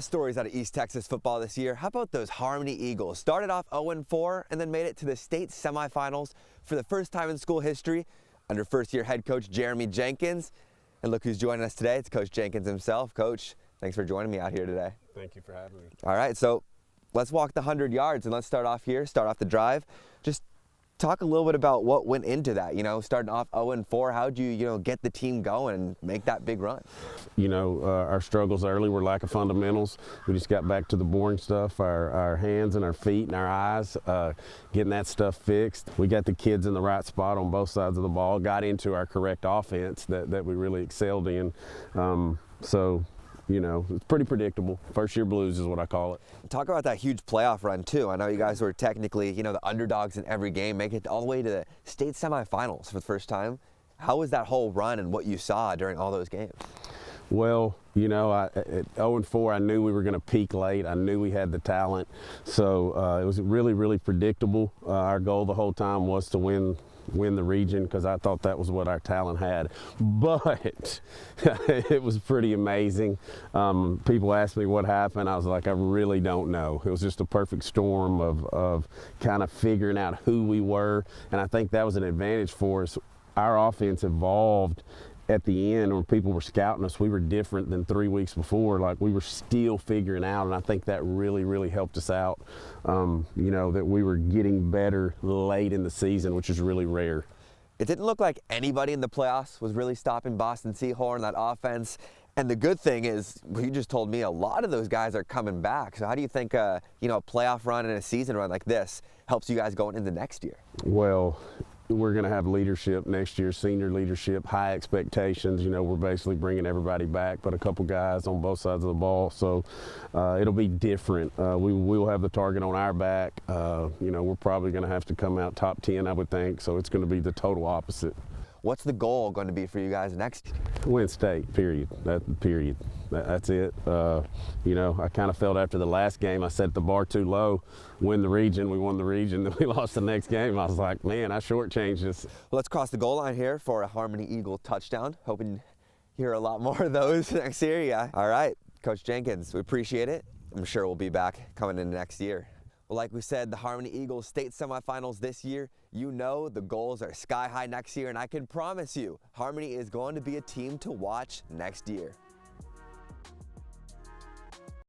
Stories out of East Texas football this year. How about those Harmony Eagles? Started off 0-4 and then made it to the state semifinals for the first time in school history under first-year head coach Jeremy Jenkins. And look who's joining us today. It's Coach Jenkins himself. Coach, thanks for joining me out here today. Thank you for having me. All right, so let's walk the 100 yards and let's start off here, start off the drive. Just talk a little bit about what went into that, starting off 0-4. How'd you, get the team going and make that big run? Our struggles early were lack of fundamentals. We just got back to the boring stuff, our hands and our feet and our eyes, getting that stuff fixed. We got the kids in the right spot on both sides of the ball, got into our correct offense that we really excelled in. It's pretty predictable. First year blues is what I call it. Talk about that huge playoff run too. I know you guys were technically, the underdogs in every game, make it all the way to the state semifinals for the first time. How was that whole run and what you saw during all those games? Well, at 0-4, I knew we were going to peak late. I knew we had the talent. So it was really, really predictable. Our goal the whole time was to win the region because I thought that was what our talent had. But it was pretty amazing. People asked me what happened. I was like, I really don't know. It was just a perfect storm of kind of figuring out who we were. And I think that was an advantage for us. Our offense evolved at the end when people were scouting us. We were different than 3 weeks before. Like, we were still figuring out, and I think that really, really helped us out. That we were getting better late in the season, which is really rare. It didn't look like anybody in the playoffs was really stopping Boston Seahorn, that offense. And the good thing is, you just told me a lot of those guys are coming back. So how do you think, a playoff run and a season run like this helps you guys going into next year? Well, we're going to have leadership next year, senior leadership, high expectations. We're basically bringing everybody back, but a couple guys on both sides of the ball. So it'll be different. We'll have the target on our back. We're probably going to have to come out top 10, I would think. So it's going to be the total opposite. What's the goal going to be for you guys next year? Win state, period. That's it. I kind of felt after the last game, I set the bar too low. Win the region, we won the region, then we lost the next game. I was like, man, I shortchanged this. Well, let's cross the goal line here for a Harmony Eagle touchdown. Hoping to hear a lot more of those next year, yeah. All right, Coach Jenkins, we appreciate it. I'm sure we'll be back coming in next year. Well, like we said, the Harmony Eagles state semifinals this year, the goals are sky high next year, and I can promise you, Harmony is going to be a team to watch next year.